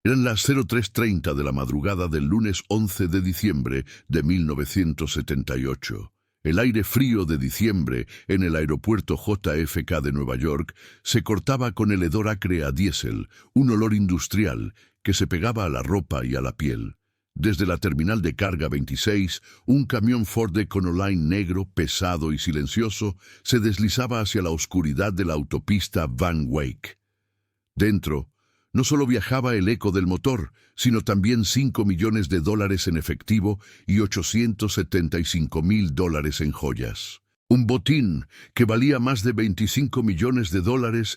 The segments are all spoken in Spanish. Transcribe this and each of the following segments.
Eran las 03:30 de la madrugada del lunes 11 de diciembre de 1978. El aire frío de diciembre en el aeropuerto JFK de Nueva York se cortaba con el hedor acre a diésel, un olor industrial que se pegaba a la ropa y a la piel. Desde la terminal de carga 26, un camión Ford Econoline negro, pesado y silencioso se deslizaba hacia la oscuridad de la autopista Van Wyck. Dentro, no solo viajaba el eco del motor, sino también $5 millones en efectivo y $875,000 en joyas. Un botín que valía más de $25 millones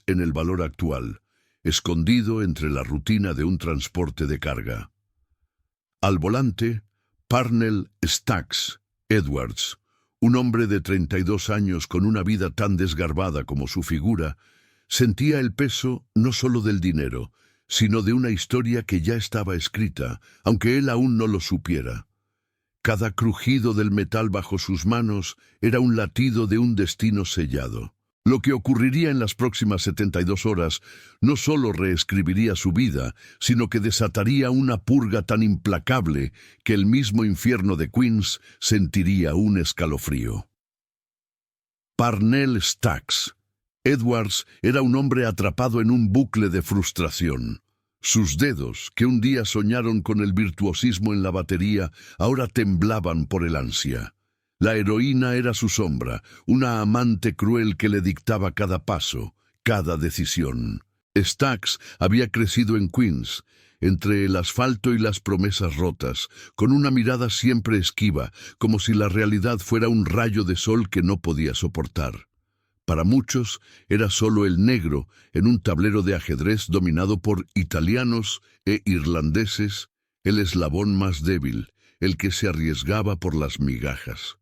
en el valor actual, escondido entre la rutina de un transporte de carga. Al volante, Parnell Stacks Edwards, un hombre de 32 años con una vida tan desgarbada como su figura, sentía el peso no solo del dinero, sino de una historia que ya estaba escrita, aunque él aún no lo supiera. Cada crujido del metal bajo sus manos era un latido de un destino sellado. Lo que ocurriría en las próximas 72 horas no solo reescribiría su vida, sino que desataría una purga tan implacable que el mismo infierno de Queens sentiría un escalofrío. Parnell Stacks Edwards era un hombre atrapado en un bucle de frustración. Sus dedos, que un día soñaron con el virtuosismo en la batería, ahora temblaban por el ansia. La heroína era su sombra, una amante cruel que le dictaba cada paso, cada decisión. Stacks había crecido en Queens, entre el asfalto y las promesas rotas, con una mirada siempre esquiva, como si la realidad fuera un rayo de sol que no podía soportar. Para muchos era solo el negro en un tablero de ajedrez dominado por italianos e irlandeses, el eslabón más débil, el que se arriesgaba por las migajas.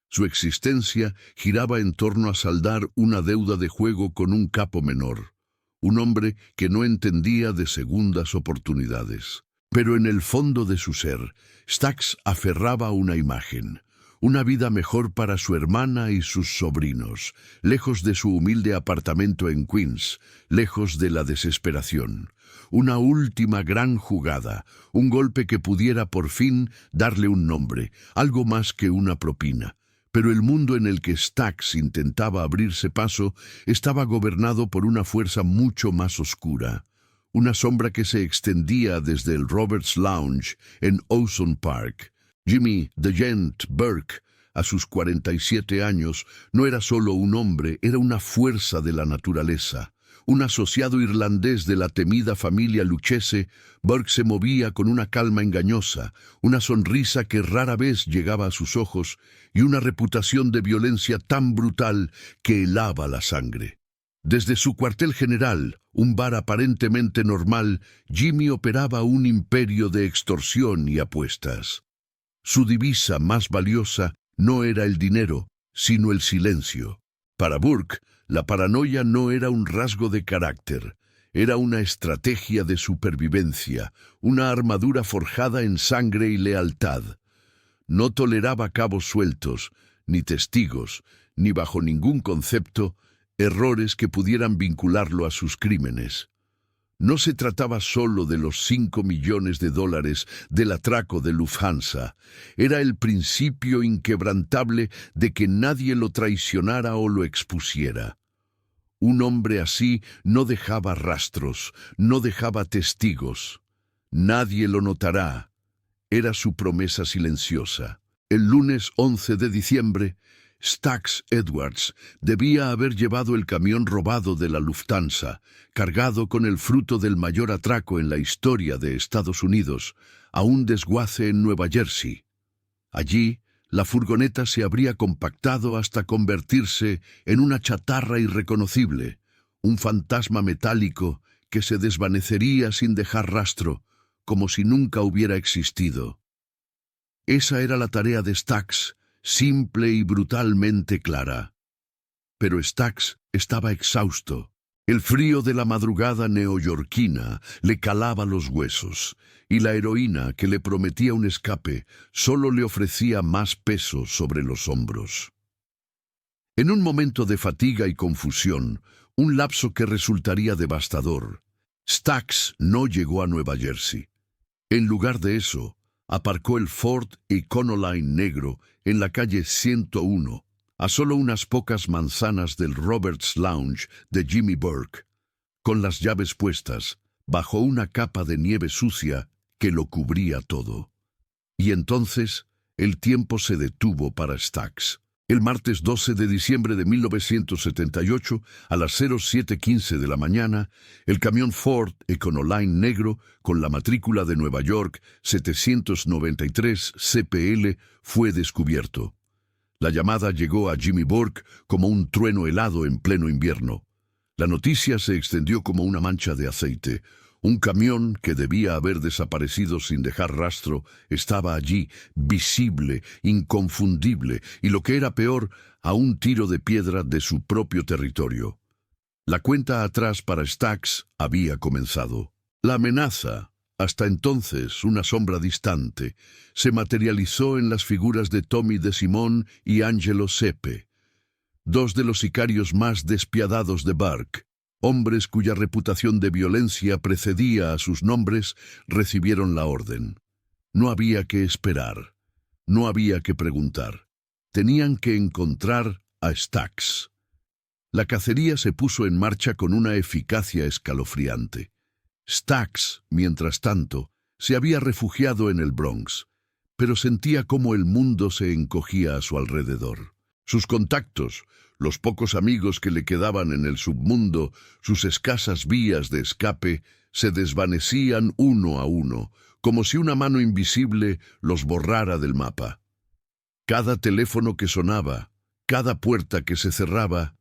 Su existencia giraba en torno a saldar una deuda de juego con un capo menor, un hombre que no entendía de segundas oportunidades. Pero en el fondo de su ser, Stacks aferraba una imagen. Una vida mejor para su hermana y sus sobrinos, lejos de su humilde apartamento en Queens, lejos de la desesperación. Una última gran jugada, un golpe que pudiera por fin darle un nombre, algo más que una propina. Pero el mundo en el que Stacks intentaba abrirse paso estaba gobernado por una fuerza mucho más oscura. Una sombra que se extendía desde el Roberts Lounge en Owson Park. Jimmy "The Gent" Burke, a sus 47 años, no era solo un hombre, era una fuerza de la naturaleza. Un asociado irlandés de la temida familia Lucchese, Burke se movía con una calma engañosa, una sonrisa que rara vez llegaba a sus ojos y una reputación de violencia tan brutal que helaba la sangre. Desde su cuartel general, un bar aparentemente normal, Jimmy operaba un imperio de extorsión y apuestas. Su divisa más valiosa no era el dinero, sino el silencio. Para Burke, la paranoia no era un rasgo de carácter, era una estrategia de supervivencia, una armadura forjada en sangre y lealtad. No toleraba cabos sueltos, ni testigos, ni bajo ningún concepto, errores que pudieran vincularlo a sus crímenes. No se trataba solo de los $5 millones del atraco de Lufthansa. Era el principio inquebrantable de que nadie lo traicionara o lo expusiera. Un hombre así no dejaba rastros, no dejaba testigos. Nadie lo notará. Era su promesa silenciosa. El lunes 11 de diciembre, Stacks Edwards debía haber llevado el camión robado de la Lufthansa, cargado con el fruto del mayor atraco en la historia de Estados Unidos, a un desguace en Nueva Jersey. Allí, la furgoneta se habría compactado hasta convertirse en una chatarra irreconocible, un fantasma metálico que se desvanecería sin dejar rastro, como si nunca hubiera existido. Esa era la tarea de Stacks, simple y brutalmente clara. Pero Stacks estaba exhausto. El frío de la madrugada neoyorquina le calaba los huesos, y la heroína que le prometía un escape solo le ofrecía más peso sobre los hombros. En un momento de fatiga y confusión, un lapso que resultaría devastador, Stax no llegó a Nueva Jersey. En lugar de eso, aparcó el Ford Econoline negro en la calle 101, a solo unas pocas manzanas del Roberts Lounge de Jimmy Burke, con las llaves puestas, bajo una capa de nieve sucia que lo cubría todo. Y entonces, el tiempo se detuvo para Stax. El martes 12 de diciembre de 1978, a las 07:15 de la mañana, el camión Ford Econoline negro, con la matrícula de Nueva York 793 CPL, fue descubierto. La llamada llegó a Jimmy Burke como un trueno helado en pleno invierno. La noticia se extendió como una mancha de aceite. Un camión que debía haber desaparecido sin dejar rastro estaba allí, visible, inconfundible, y lo que era peor, a un tiro de piedra de su propio territorio. La cuenta atrás para Stax había comenzado. La amenaza, hasta entonces una sombra distante, se materializó en las figuras de Tommy DeSimone y Angelo Sepe, dos de los sicarios más despiadados de Burke. Hombres cuya reputación de violencia precedía a sus nombres, recibieron la orden. No había que esperar. No había que preguntar. Tenían que encontrar a Stax. La cacería se puso en marcha con una eficacia escalofriante. Stax, mientras tanto, se había refugiado en el Bronx, pero sentía cómo el mundo se encogía a su alrededor. Sus contactos, los pocos amigos que le quedaban en el submundo, sus escasas vías de escape, se desvanecían uno a uno, como si una mano invisible los borrara del mapa. Cada teléfono que sonaba, cada puerta que se cerraba,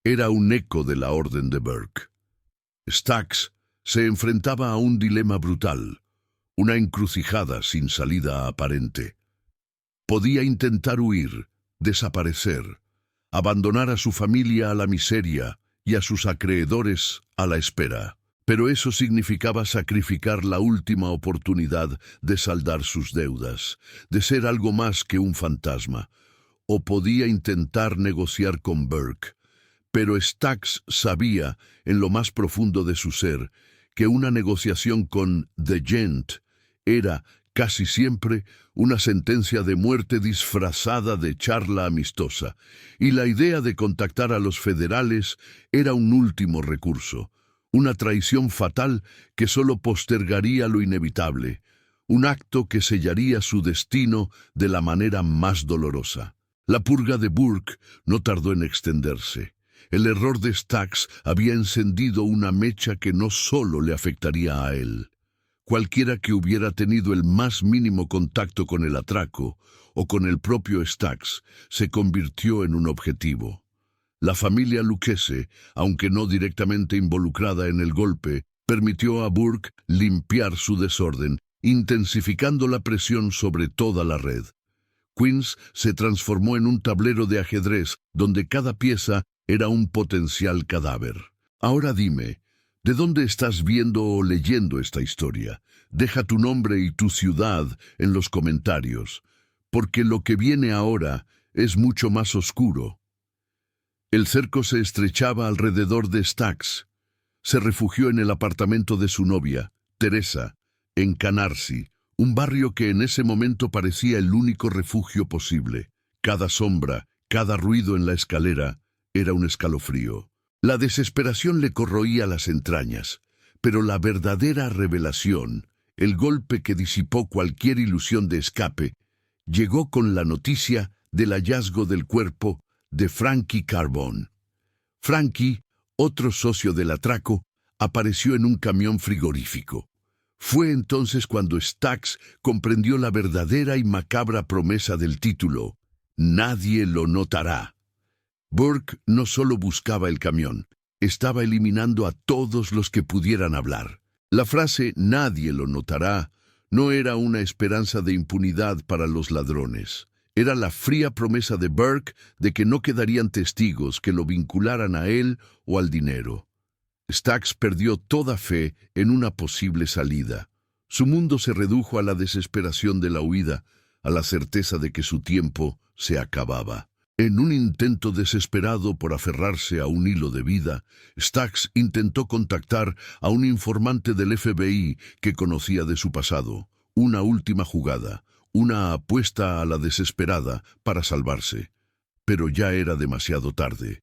era un eco de la orden de Burke. Stax se enfrentaba a un dilema brutal, una encrucijada sin salida aparente. Podía intentar huir, desaparecer, abandonar a su familia a la miseria y a sus acreedores a la espera. Pero eso significaba sacrificar la última oportunidad de saldar sus deudas, de ser algo más que un fantasma. O podía intentar negociar con Burke. Pero Stax sabía, en lo más profundo de su ser, que una negociación con The Gent era, casi siempre, una sentencia de muerte disfrazada de charla amistosa, y la idea de contactar a los federales era un último recurso, una traición fatal que solo postergaría lo inevitable, un acto que sellaría su destino de la manera más dolorosa. La purga de Burke no tardó en extenderse. El error de Stax había encendido una mecha que no solo le afectaría a él. Cualquiera que hubiera tenido el más mínimo contacto con el atraco o con el propio Stax se convirtió en un objetivo. La familia Lucchese, aunque no directamente involucrada en el golpe, permitió a Burke limpiar su desorden, intensificando la presión sobre toda la red. Queens se transformó en un tablero de ajedrez donde cada pieza era un potencial cadáver. Ahora dime, ¿de dónde estás viendo o leyendo esta historia? Deja tu nombre y tu ciudad en los comentarios, porque lo que viene ahora es mucho más oscuro. El cerco se estrechaba alrededor de Stax. Se refugió en el apartamento de su novia, Teresa, en Canarsie, un barrio que en ese momento parecía el único refugio posible. Cada sombra, cada ruido en la escalera, era un escalofrío. La desesperación le corroía las entrañas, pero la verdadera revelación, el golpe que disipó cualquier ilusión de escape, llegó con la noticia del hallazgo del cuerpo de Frankie Carbone. Frankie, otro socio del atraco, apareció en un camión frigorífico. Fue entonces cuando Stax comprendió la verdadera y macabra promesa del título: «Nadie lo notará». Burke no solo buscaba el camión, estaba eliminando a todos los que pudieran hablar. La frase «nadie lo notará» no era una esperanza de impunidad para los ladrones. Era la fría promesa de Burke de que no quedarían testigos que lo vincularan a él o al dinero. Stax perdió toda fe en una posible salida. Su mundo se redujo a la desesperación de la huida, a la certeza de que su tiempo se acababa. En un intento desesperado por aferrarse a un hilo de vida, Stacks intentó contactar a un informante del FBI que conocía de su pasado. Una última jugada, una apuesta a la desesperada para salvarse. Pero ya era demasiado tarde.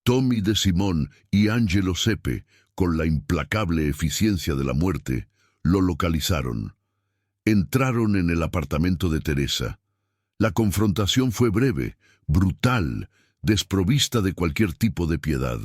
Tommy DeSimone y Angelo Sepe, con la implacable eficiencia de la muerte, lo localizaron. Entraron en el apartamento de Teresa. La confrontación fue breve, brutal, desprovista de cualquier tipo de piedad.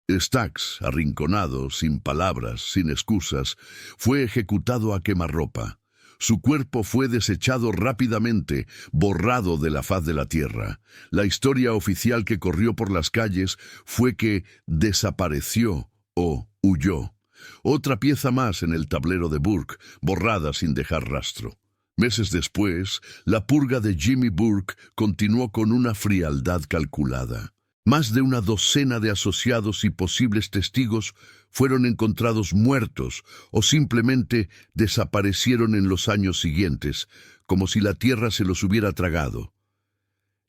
Stacks, arrinconado, sin palabras, sin excusas, fue ejecutado a quemarropa. Su cuerpo fue desechado rápidamente, borrado de la faz de la tierra. La historia oficial que corrió por las calles fue que desapareció o huyó. Otra pieza más en el tablero de Burke, borrada sin dejar rastro. Meses después, la purga de Jimmy Burke continuó con una frialdad calculada. Más de una docena de asociados y posibles testigos fueron encontrados muertos o simplemente desaparecieron en los años siguientes, como si la tierra se los hubiera tragado.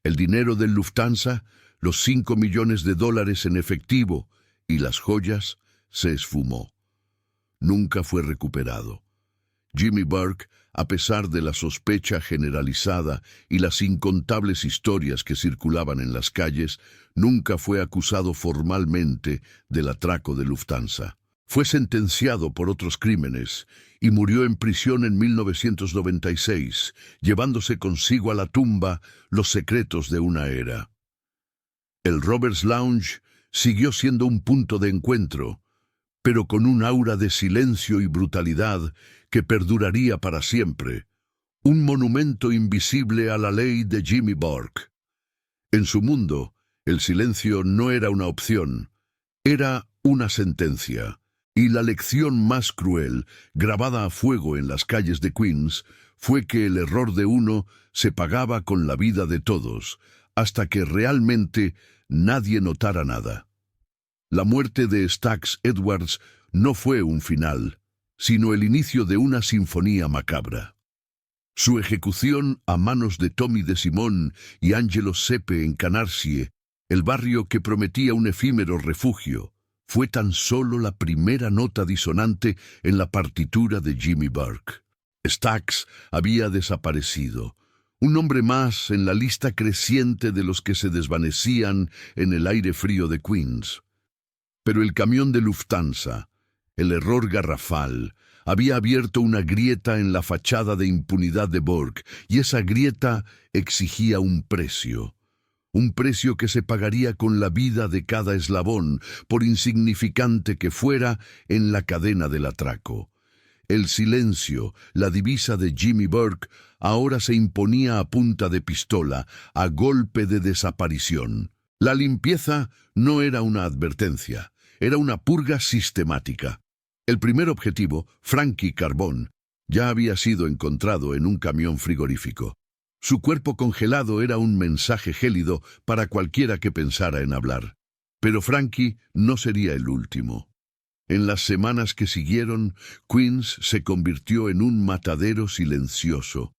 El dinero del Lufthansa, los $5 millones en efectivo y las joyas se esfumó. Nunca fue recuperado. Jimmy Burke, a pesar de la sospecha generalizada y las incontables historias que circulaban en las calles, nunca fue acusado formalmente del atraco de Lufthansa. Fue sentenciado por otros crímenes y murió en prisión en 1996, llevándose consigo a la tumba los secretos de una era. El Roberts Lounge siguió siendo un punto de encuentro, pero con un aura de silencio y brutalidad que perduraría para siempre, un monumento invisible a la ley de Jimmy Burke. En su mundo, el silencio no era una opción, era una sentencia, y la lección más cruel, grabada a fuego en las calles de Queens, fue que el error de uno se pagaba con la vida de todos, hasta que realmente nadie notara nada. La muerte de Stacks Edwards no fue un final, sino el inicio de una sinfonía macabra. Su ejecución a manos de Tommy DeSimone y Angelo Sepe en Canarsie, el barrio que prometía un efímero refugio, fue tan solo la primera nota disonante en la partitura de Jimmy Burke. Stacks había desaparecido, un nombre más en la lista creciente de los que se desvanecían en el aire frío de Queens. Pero el camión de Lufthansa, el error garrafal, había abierto una grieta en la fachada de impunidad de Burke, y esa grieta exigía un precio que se pagaría con la vida de cada eslabón, por insignificante que fuera en la cadena del atraco. El silencio, la divisa de Jimmy Burke, ahora se imponía a punta de pistola, a golpe de desaparición. La limpieza no era una advertencia, era una purga sistemática. El primer objetivo, Frankie Carbone, ya había sido encontrado en un camión frigorífico. Su cuerpo congelado era un mensaje gélido para cualquiera que pensara en hablar. Pero Frankie no sería el último. En las semanas que siguieron, Queens se convirtió en un matadero silencioso,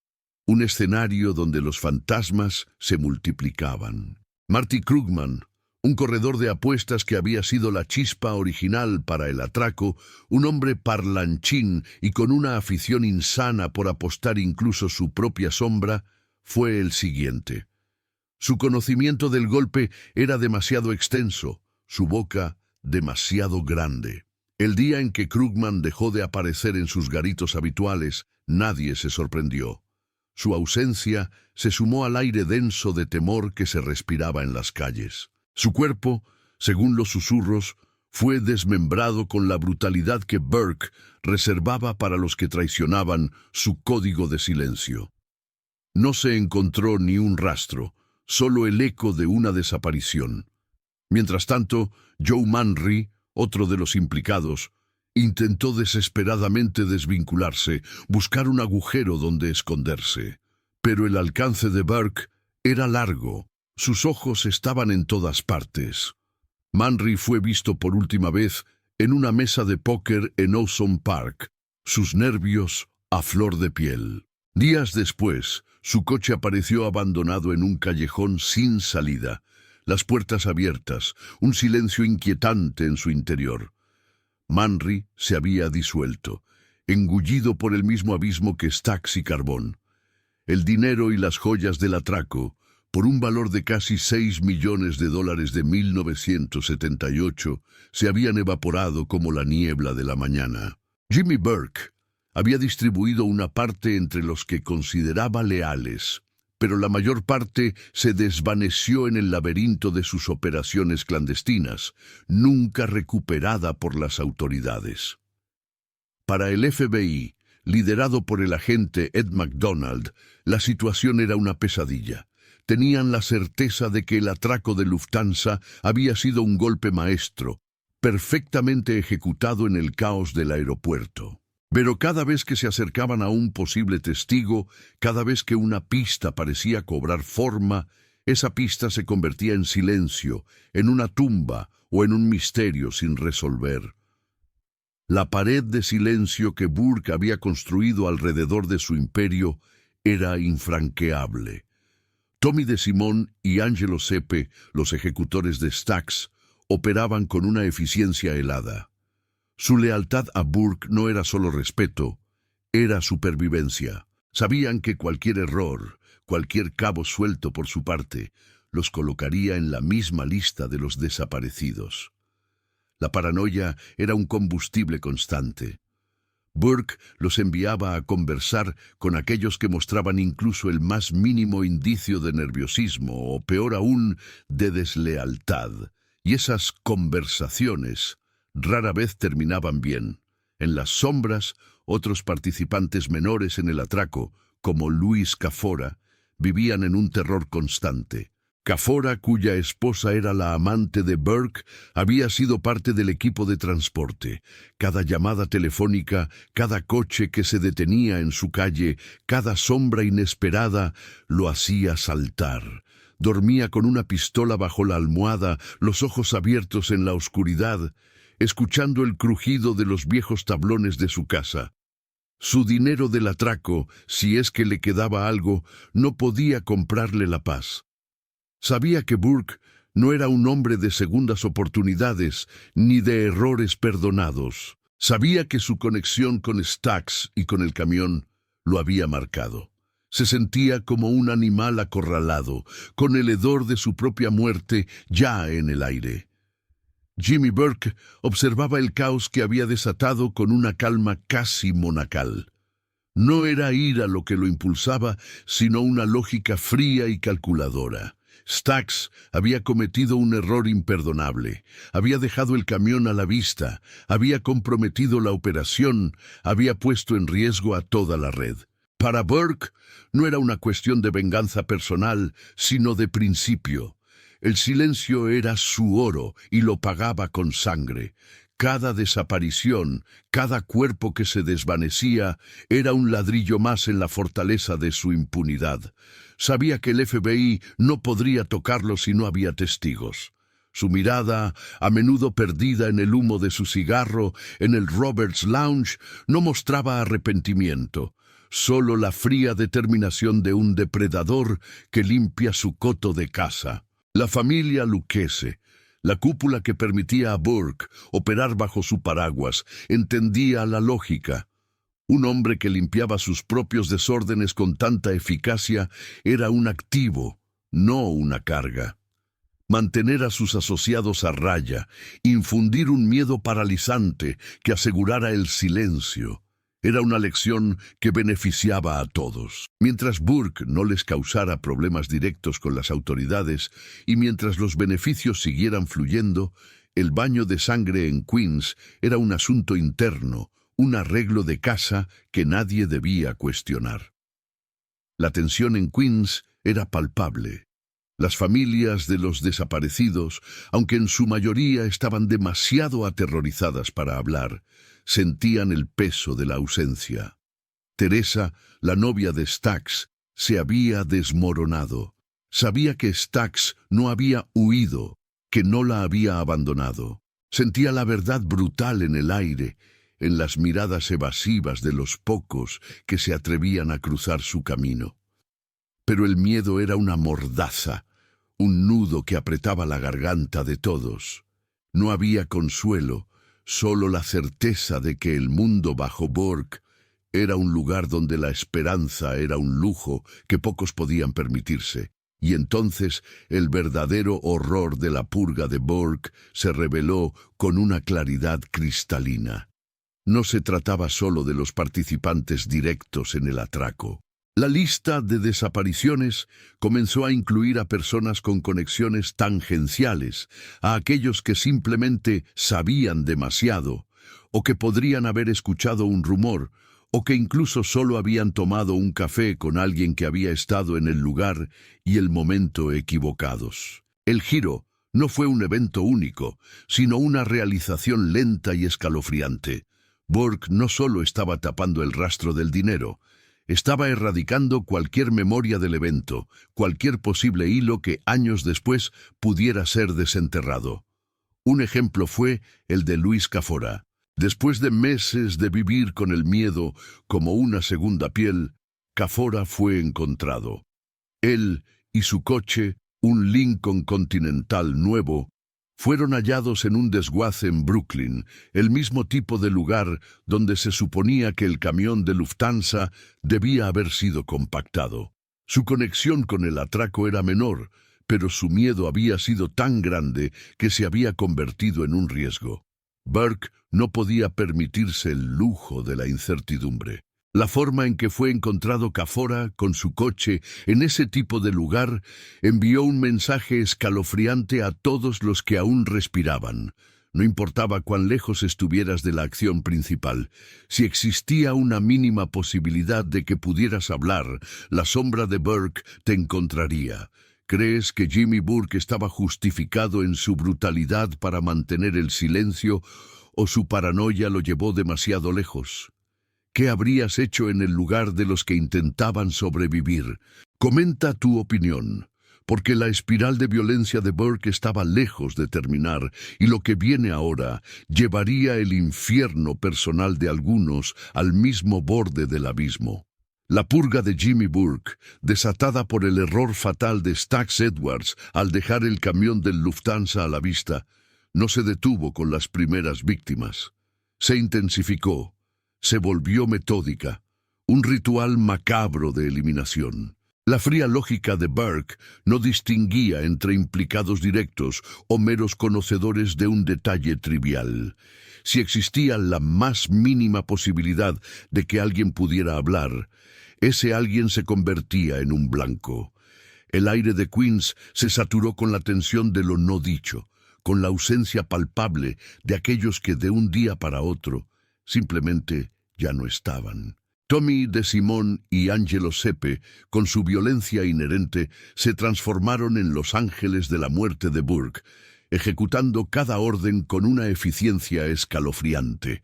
un escenario donde los fantasmas se multiplicaban. Marty Krugman, un corredor de apuestas que había sido la chispa original para el atraco, un hombre parlanchín y con una afición insana por apostar incluso su propia sombra, fue el siguiente. Su conocimiento del golpe era demasiado extenso, su boca demasiado grande. El día en que Krugman dejó de aparecer en sus garitos habituales, nadie se sorprendió. Su ausencia se sumó al aire denso de temor que se respiraba en las calles. Su cuerpo, según los susurros, fue desmembrado con la brutalidad que Burke reservaba para los que traicionaban su código de silencio. No se encontró ni un rastro, solo el eco de una desaparición. Mientras tanto, Joe Manry, otro de los implicados, intentó desesperadamente desvincularse, buscar un agujero donde esconderse. Pero el alcance de Burke era largo. Sus ojos estaban en todas partes. Manry fue visto por última vez en una mesa de póker en Owson Park, sus nervios a flor de piel. Días después, su coche apareció abandonado en un callejón sin salida, las puertas abiertas, un silencio inquietante en su interior. Manry se había disuelto, engullido por el mismo abismo que Stax y Carbón. El dinero y las joyas del atraco, por un valor de casi $6 millones de 1978, se habían evaporado como la niebla de la mañana. Jimmy Burke había distribuido una parte entre los que consideraba leales, pero la mayor parte se desvaneció en el laberinto de sus operaciones clandestinas, nunca recuperada por las autoridades. Para el FBI, liderado por el agente Ed McDonald, la situación era una pesadilla. Tenían la certeza de que el atraco de Lufthansa había sido un golpe maestro, perfectamente ejecutado en el caos del aeropuerto. Pero cada vez que se acercaban a un posible testigo, cada vez que una pista parecía cobrar forma, esa pista se convertía en silencio, en una tumba o en un misterio sin resolver. La pared de silencio que Burke había construido alrededor de su imperio era infranqueable. Tommy DeSimone y Angelo Sepe, los ejecutores de Stax, operaban con una eficiencia helada. Su lealtad a Burke no era solo respeto, era supervivencia. Sabían que cualquier error, cualquier cabo suelto por su parte, los colocaría en la misma lista de los desaparecidos. La paranoia era un combustible constante. Burke los enviaba a conversar con aquellos que mostraban incluso el más mínimo indicio de nerviosismo o, peor aún, de deslealtad. Y esas conversaciones rara vez terminaban bien. En las sombras, otros participantes menores en el atraco, como Luis Cafora, vivían en un terror constante. Cafora, cuya esposa era la amante de Burke, había sido parte del equipo de transporte. Cada llamada telefónica, cada coche que se detenía en su calle, cada sombra inesperada, lo hacía saltar. Dormía con una pistola bajo la almohada, los ojos abiertos en la oscuridad, escuchando el crujido de los viejos tablones de su casa. Su dinero del atraco, si es que le quedaba algo, no podía comprarle la paz. Sabía que Burke no era un hombre de segundas oportunidades ni de errores perdonados. Sabía que su conexión con Stax y con el camión lo había marcado. Se sentía como un animal acorralado, con el hedor de su propia muerte ya en el aire. Jimmy Burke observaba el caos que había desatado con una calma casi monacal. No era ira lo que lo impulsaba, sino una lógica fría y calculadora. Stax había cometido un error imperdonable, había dejado el camión a la vista, había comprometido la operación, había puesto en riesgo a toda la red. Para Burke no era una cuestión de venganza personal, sino de principio. El silencio era su oro y lo pagaba con sangre. Cada desaparición, cada cuerpo que se desvanecía, era un ladrillo más en la fortaleza de su impunidad. Sabía que el FBI no podría tocarlo si no había testigos. Su mirada, a menudo perdida en el humo de su cigarro, en el Roberts Lounge, no mostraba arrepentimiento, solo la fría determinación de un depredador que limpia su coto de caza. La familia Lucchese, la cúpula que permitía a Burke operar bajo su paraguas, entendía la lógica. Un hombre que limpiaba sus propios desórdenes con tanta eficacia era un activo, no una carga. Mantener a sus asociados a raya, infundir un miedo paralizante que asegurara el silencio, era una lección que beneficiaba a todos. Mientras Burke no les causara problemas directos con las autoridades y mientras los beneficios siguieran fluyendo, el baño de sangre en Queens era un asunto interno, un arreglo de casa que nadie debía cuestionar. La tensión en Queens era palpable. Las familias de los desaparecidos, aunque en su mayoría estaban demasiado aterrorizadas para hablar, sentían el peso de la ausencia. Teresa, la novia de Stax, se había desmoronado. Sabía que Stax no había huido, que no la había abandonado. Sentía la verdad brutal en el aire. en las miradas evasivas de los pocos que se atrevían a cruzar su camino. Pero el miedo era una mordaza, un nudo que apretaba la garganta de todos. No había consuelo, solo la certeza de que el mundo bajo Burke era un lugar donde la esperanza era un lujo que pocos podían permitirse. Y entonces el verdadero horror de la purga de Burke se reveló con una claridad cristalina. No se trataba solo de los participantes directos en el atraco. La lista de desapariciones comenzó a incluir a personas con conexiones tangenciales, a aquellos que simplemente sabían demasiado, o que podrían haber escuchado un rumor, o que incluso solo habían tomado un café con alguien que había estado en el lugar y el momento equivocados. El giro no fue un evento único, sino una realización lenta y escalofriante. Burke no solo estaba tapando el rastro del dinero, estaba erradicando cualquier memoria del evento, cualquier posible hilo que años después pudiera ser desenterrado. Un ejemplo fue el de Luis Cafora. Después de meses de vivir con el miedo como una segunda piel, Cafora fue encontrado. Él y su coche, un Lincoln Continental nuevo, fueron hallados en un desguace en Brooklyn, el mismo tipo de lugar donde se suponía que el camión de Lufthansa debía haber sido compactado. Su conexión con el atraco era menor, pero su miedo había sido tan grande que se había convertido en un riesgo. Burke no podía permitirse el lujo de la incertidumbre. La forma en que fue encontrado Cafora con su coche en ese tipo de lugar envió un mensaje escalofriante a todos los que aún respiraban. No importaba cuán lejos estuvieras de la acción principal, si existía una mínima posibilidad de que pudieras hablar, la sombra de Burke te encontraría. ¿Crees que Jimmy Burke estaba justificado en su brutalidad para mantener el silencio o su paranoia lo llevó demasiado lejos? ¿Qué habrías hecho en el lugar de los que intentaban sobrevivir? Comenta tu opinión, porque la espiral de violencia de Burke estaba lejos de terminar y lo que viene ahora llevaría el infierno personal de algunos al mismo borde del abismo. La purga de Jimmy Burke, desatada por el error fatal de Stax Edwards al dejar el camión del Lufthansa a la vista, no se detuvo con las primeras víctimas. Se intensificó, se volvió metódica, un ritual macabro de eliminación. La fría lógica de Burke no distinguía entre implicados directos o meros conocedores de un detalle trivial. Si existía la más mínima posibilidad de que alguien pudiera hablar, ese alguien se convertía en un blanco. El aire de Queens se saturó con la tensión de lo no dicho, con la ausencia palpable de aquellos que de un día para otro simplemente ya no estaban. Tommy DeSimone y Angelo Sepe, con su violencia inherente, se transformaron en los ángeles de la muerte de Burke, ejecutando cada orden con una eficiencia escalofriante.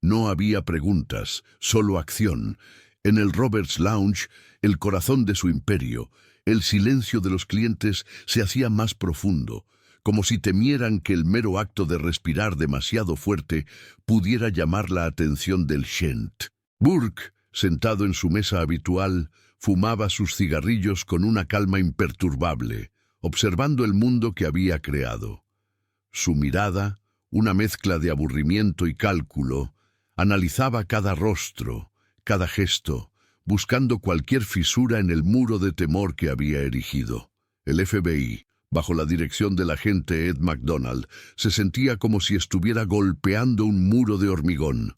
No había preguntas, solo acción. En el Roberts Lounge, el corazón de su imperio, el silencio de los clientes se hacía más profundo, como si temieran que el mero acto de respirar demasiado fuerte pudiera llamar la atención del Shent. Burke, sentado en su mesa habitual, fumaba sus cigarrillos con una calma imperturbable, observando el mundo que había creado. Su mirada, una mezcla de aburrimiento y cálculo, analizaba cada rostro, cada gesto, buscando cualquier fisura en el muro de temor que había erigido. El FBI, bajo la dirección del agente Ed McDonald, se sentía como si estuviera golpeando un muro de hormigón.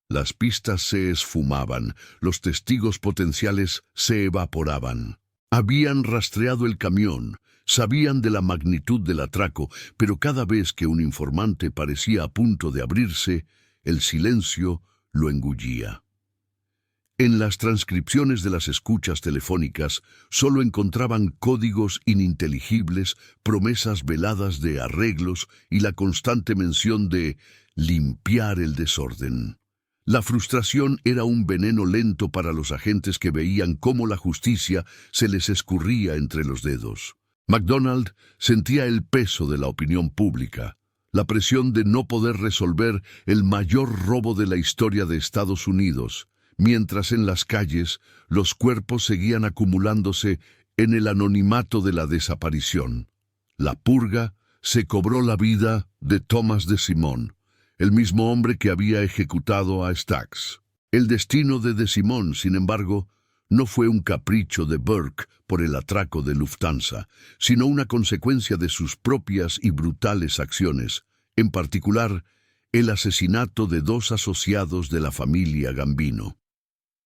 Las pistas se esfumaban, los testigos potenciales se evaporaban. Habían rastreado el camión, sabían de la magnitud del atraco, pero cada vez que un informante parecía a punto de abrirse, el silencio lo engullía. En las transcripciones de las escuchas telefónicas solo encontraban códigos ininteligibles, promesas veladas de arreglos y la constante mención de limpiar el desorden. La frustración era un veneno lento para los agentes que veían cómo la justicia se les escurría entre los dedos. McDonald sentía el peso de la opinión pública. la presión de no poder resolver el mayor robo de la historia de Estados Unidos, mientras en las calles los cuerpos seguían acumulándose en el anonimato de la desaparición. La purga se cobró la vida de Thomas DeSimone, el mismo hombre que había ejecutado a Stacks. El destino de DeSimone, sin embargo, no fue un capricho de Burke por el atraco de Lufthansa, sino una consecuencia de sus propias y brutales acciones, en particular, el asesinato de 2 asociados de la familia Gambino.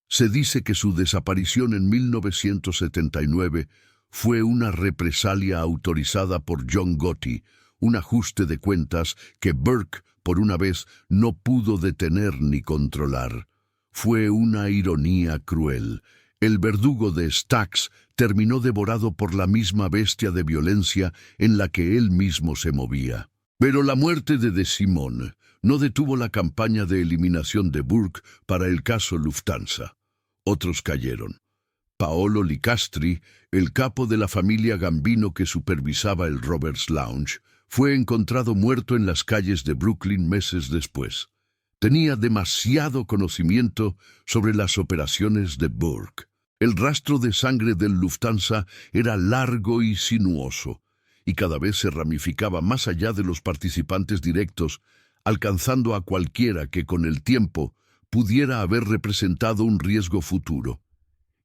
Se dice que su desaparición en 1979 fue una represalia autorizada por John Gotti, un ajuste de cuentas que Burke, por una vez, no pudo detener ni controlar. Fue una ironía cruel. El verdugo de Stacks terminó devorado por la misma bestia de violencia en la que él mismo se movía. Pero la muerte de DeSimone no detuvo la campaña de eliminación de Burke para el caso Lufthansa. Otros cayeron. Paolo Licastri, el capo de la familia Gambino que supervisaba el Roberts Lounge, fue encontrado muerto en las calles de Brooklyn meses después. Tenía demasiado conocimiento sobre las operaciones de Burke. El rastro de sangre del Lufthansa era largo y sinuoso, y cada vez se ramificaba más allá de los participantes directos, alcanzando a cualquiera que con el tiempo pudiera haber representado un riesgo futuro.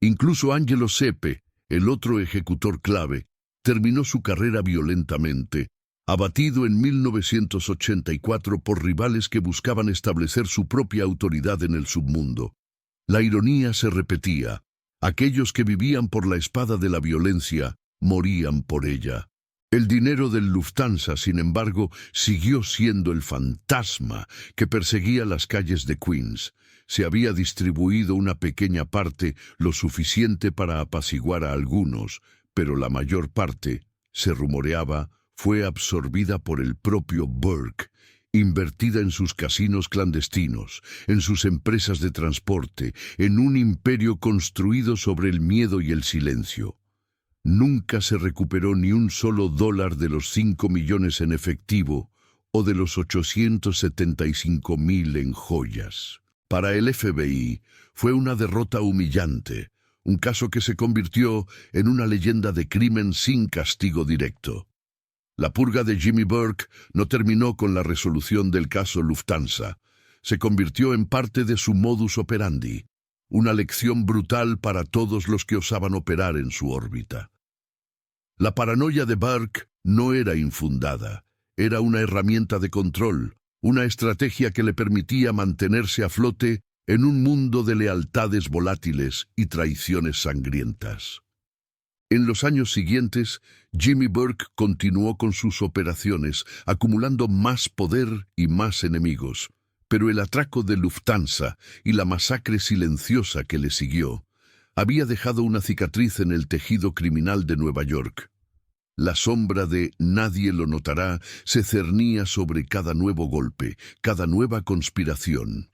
Incluso Angelo Sepe, el otro ejecutor clave, terminó su carrera violentamente, abatido en 1984 por rivales que buscaban establecer su propia autoridad en el submundo. La ironía se repetía. Aquellos que vivían por la espada de la violencia morían por ella. El dinero del Lufthansa, sin embargo, siguió siendo el fantasma que perseguía las calles de Queens. Se había distribuido una pequeña parte, lo suficiente para apaciguar a algunos, pero la mayor parte, se rumoreaba, fue absorbida por el propio Burke, invertida en sus casinos clandestinos, en sus empresas de transporte, en un imperio construido sobre el miedo y el silencio. Nunca se recuperó ni un solo dólar de los 5 millones en efectivo o de los 875,000 en joyas. Para el FBI fue una derrota humillante, un caso que se convirtió en una leyenda de crimen sin castigo directo. La purga de Jimmy Burke no terminó con la resolución del caso Lufthansa. Se convirtió en parte de su modus operandi, una lección brutal para todos los que osaban operar en su órbita. La paranoia de Burke no era infundada, era una herramienta de control, una estrategia que le permitía mantenerse a flote en un mundo de lealtades volátiles y traiciones sangrientas. En los años siguientes, Jimmy Burke continuó con sus operaciones, acumulando más poder y más enemigos. Pero el atraco de Lufthansa y la masacre silenciosa que le siguió había dejado una cicatriz en el tejido criminal de Nueva York. La sombra de nadie lo notará se cernía sobre cada nuevo golpe, cada nueva conspiración.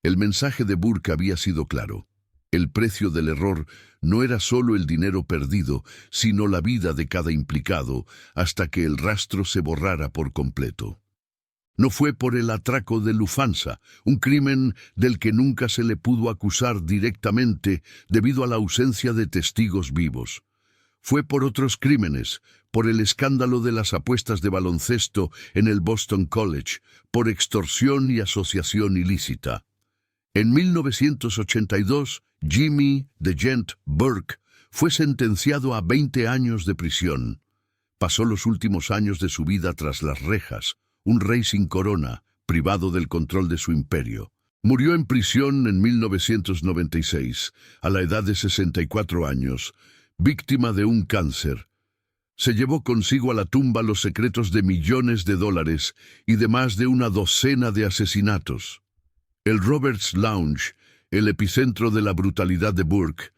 El mensaje de Burke había sido claro. El precio del error no era solo el dinero perdido, sino la vida de cada implicado, hasta que el rastro se borrara por completo. No fue por el atraco de Lufthansa, un crimen del que nunca se le pudo acusar directamente debido a la ausencia de testigos vivos. Fue por otros crímenes, por el escándalo de las apuestas de baloncesto en el Boston College, por extorsión y asociación ilícita. En 1982, Jimmy DeGent Burke fue sentenciado a 20 años de prisión. Pasó los últimos años de su vida tras las rejas, un rey sin corona, privado del control de su imperio. Murió en prisión en 1996, a la edad de 64 años, víctima de un cáncer. Se llevó consigo a la tumba los secretos de millones de dólares y de más de una docena de asesinatos. El Roberts Lounge, el epicentro de la brutalidad de Burke,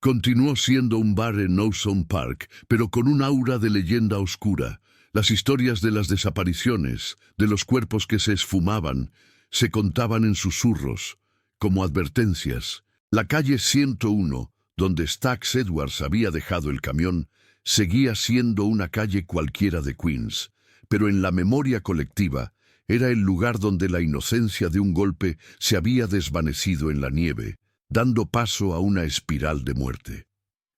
continuó siendo un bar en Owsley Park, pero con un aura de leyenda oscura. Las historias de las desapariciones, de los cuerpos que se esfumaban, se contaban en susurros, como advertencias. La calle 101, donde Stacks Edwards había dejado el camión, seguía siendo una calle cualquiera de Queens, pero en la memoria colectiva era el lugar donde la inocencia de un golpe se había desvanecido en la nieve, dando paso a una espiral de muerte.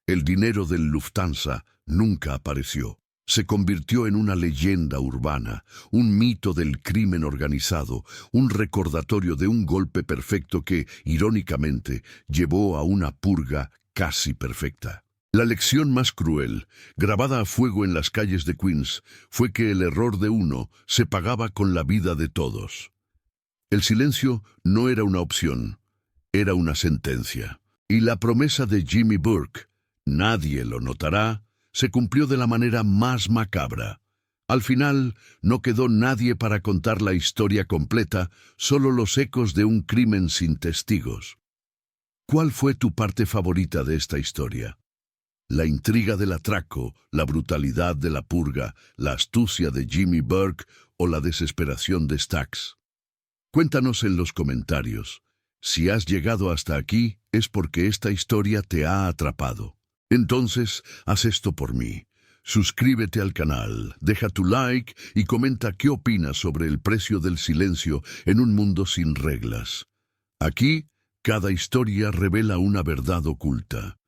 El dinero del Lufthansa nunca apareció. Se convirtió en una leyenda urbana, un mito del crimen organizado, un recordatorio de un golpe perfecto que, irónicamente, llevó a una purga casi perfecta. La lección más cruel, grabada a fuego en las calles de Queens, fue que el error de uno se pagaba con la vida de todos. El silencio no era una opción, era una sentencia. Y la promesa de Jimmy Burke, nadie lo notará, se cumplió de la manera más macabra. Al final, no quedó nadie para contar la historia completa, solo los ecos de un crimen sin testigos. ¿Cuál fue tu parte favorita de esta historia? ¿La intriga del atraco, la brutalidad de la purga, la astucia de Jimmy Burke o la desesperación de Stax? Cuéntanos en los comentarios. Si has llegado hasta aquí, es porque esta historia te ha atrapado. Entonces, haz esto por mí. Suscríbete al canal, deja tu like y comenta qué opinas sobre el precio del silencio en un mundo sin reglas. Aquí, cada historia revela una verdad oculta.